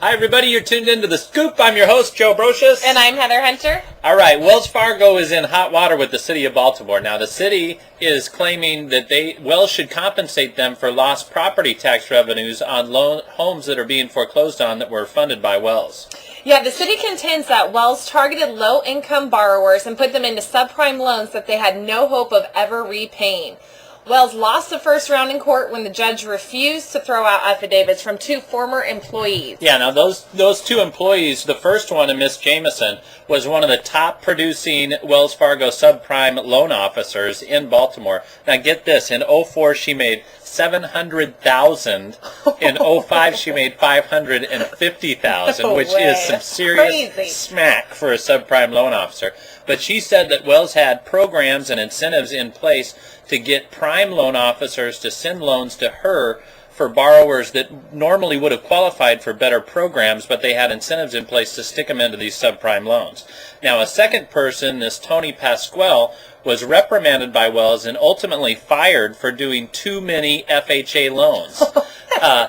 Hi, everybody. You're tuned into The Scoop. I'm your host, Joe Brocious. And I'm Heather Hunter. All right. Wells Fargo is in hot water with the city of Baltimore. Now, the city is claiming that Wells should compensate them for lost property tax revenues on homes that are being foreclosed on that were funded by Wells. Yeah, the city contends that Wells targeted low-income borrowers and put them into subprime loans that they had no hope of ever repaying. Wells lost the first round in court when the judge refused to throw out affidavits from two former employees. Yeah, now those two employees, the first one, Miss Jameson, was one of the top producing Wells Fargo subprime loan officers in Baltimore. Now get this, in 2004 she made $700,000. In 2005 she made $550,000, which is some serious smack for a subprime loan officer. But she said that Wells had programs and incentives in place to get prime loan officers to send loans to her for borrowers that normally would have qualified for better programs, but they had incentives in place to stick them into these subprime loans. Now, a second person, this Tony Pasquale, was reprimanded by Wells and ultimately fired for doing too many FHA loans.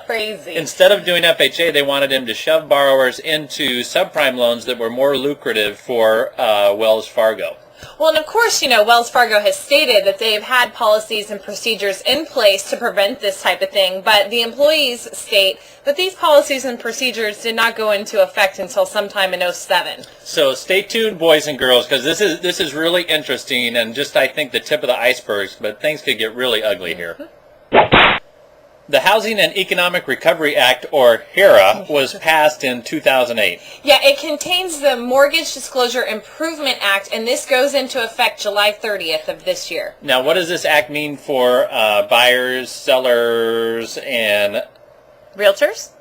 Crazy. Instead of doing FHA, they wanted him to shove borrowers into subprime loans that were more lucrative for Wells Fargo. Well, and of course, Wells Fargo has stated that they've had policies and procedures in place to prevent this type of thing, but the employees state that these policies and procedures did not go into effect until sometime in 2007. So stay tuned, boys and girls, because this is really interesting and just, I think, the tip of the iceberg, but things could get really ugly here. The Housing and Economic Recovery Act, or HERA, was passed in 2008. Yeah, it contains the Mortgage Disclosure Improvement Act, and this goes into effect July 30th of this year. Now, what does this act mean for buyers, sellers, and realtors?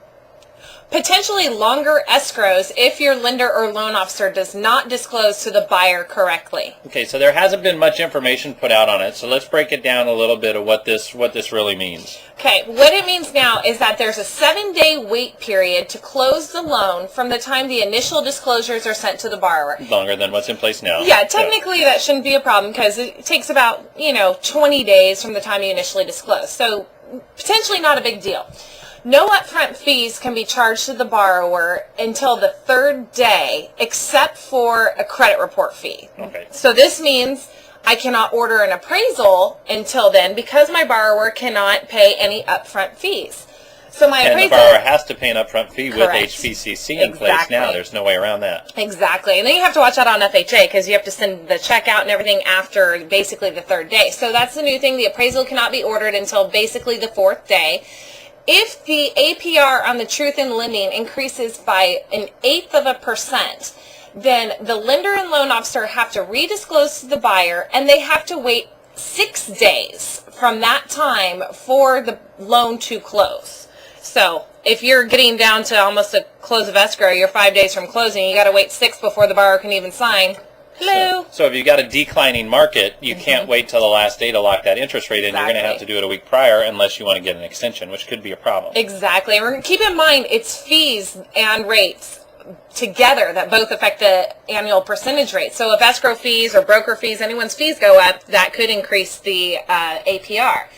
Potentially longer escrows if your lender or loan officer does not disclose to the buyer correctly. Okay, so there hasn't been much information put out on it, so let's break it down a little bit of what this really means. Okay, what it means now is that there's a 7-day wait period to close the loan from the time the initial disclosures are sent to the borrower. Longer than what's in place now. Yeah, technically that shouldn't be a problem because it takes about, 20 days from the time you initially disclose. So potentially not a big deal. No upfront fees can be charged to the borrower until the third day, except for a credit report fee. Okay. So this means I cannot order an appraisal until then because my borrower cannot pay any upfront fees. So my appraisal, and the borrower has to pay an upfront fee with correct. HPCC in place now. There's no way around that. Exactly. And then you have to watch out on FHA because you have to send the check out and everything after basically the third day. So that's the new thing. The appraisal cannot be ordered until basically the fourth day. If the APR on the truth in lending increases by 1/8%, then the lender and loan officer have to redisclose to the buyer, and they have to wait 6 days from that time for the loan to close. So if you're getting down to almost a close of escrow, you're 5 days from closing, you got to wait 6 before the borrower can even sign. Hello. So if you've got a declining market, you can't wait till the last day to lock that interest rate in. You're going to have to do it a week prior unless you want to get an extension, which could be a problem. Exactly. Keep in mind, it's fees and rates together that both affect the annual percentage rate. So if escrow fees or broker fees, anyone's fees go up, that could increase the APR.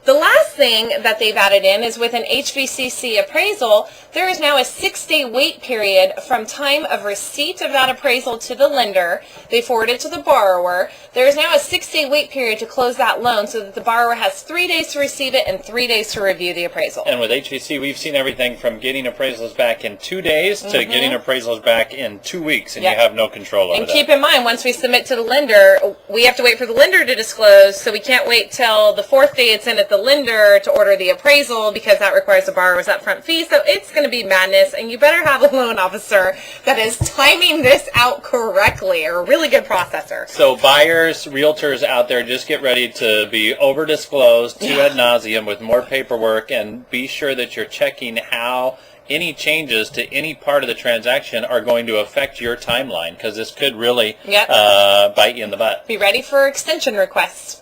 The last thing that they've added in is with an HVCC appraisal, there is now a 6-day wait period from time of receipt of that appraisal to the lender. They forward it to the borrower. There is now a 6-day wait period to close that loan so that the borrower has 3 days to receive it and 3 days to review the appraisal. And with HVC, we've seen everything from getting appraisals back in 2 days to getting appraisals back in 2 weeks, and you have no control over that. And keep in mind, once we submit to the lender, we have to wait for the lender to disclose, so we can't wait till the 4th day it's in at the lender to order the appraisal because that requires the borrower's upfront fee. So it's going to be madness, and you better have a loan officer that is timing this out correctly, or a really good processor. So buyers, realtors out there, just get ready to be over-disclosed to ad nauseum with more paperwork, and be sure that you're checking how any changes to any part of the transaction are going to affect your timeline, because this could really bite you in the butt. Be ready for extension requests.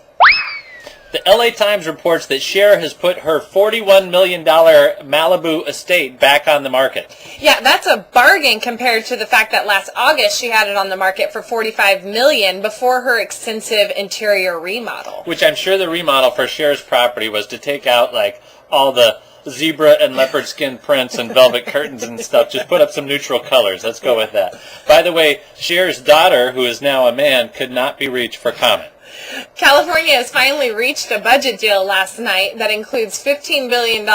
The LA Times reports that Cher has put her $41 million Malibu estate back on the market. Yeah, that's a bargain compared to the fact that last August she had it on the market for $45 million before her extensive interior remodel. Which I'm sure the remodel for Cher's property was to take out like all the zebra and leopard skin prints and velvet curtains and stuff. Just put up some neutral colors. Let's go with that. By the way, Cher's daughter, who is now a man, could not be reached for comment. California has finally reached a budget deal last night that includes $15 billion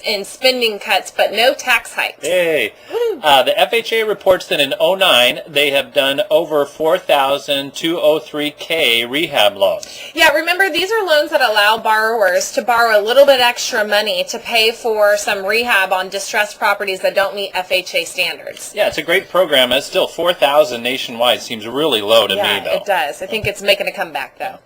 in spending cuts, but no tax hikes. Hey, the FHA reports that in 2009, they have done over 4,203K rehab loans. Yeah, remember, these are loans that allow borrowers to borrow a little bit extra money to pay for some rehab on distressed properties that don't meet FHA standards. Yeah, it's a great program. It's still 4,000 nationwide. Seems really low to me, though. Yeah, it does. I think it's making a comeback, though.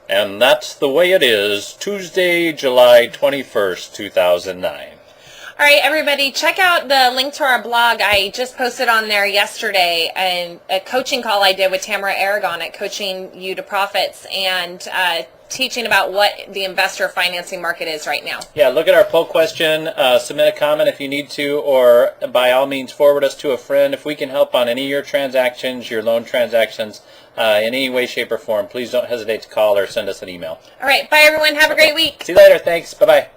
And that's the way it is, Tuesday, July 21st, 2009. All right, everybody, check out the link to our blog. I just posted on there yesterday a coaching call I did with Tamara Aragon at Coaching You to Profits and teaching about what the investor financing market is right now. Yeah, look at our poll question, submit a comment if you need to, or by all means forward us to a friend. If we can help on any of your transactions, your loan transactions, in any way, shape, or form, please don't hesitate to call or send us an email. All right, bye everyone. Have a great week. See you later. Thanks. Bye-bye.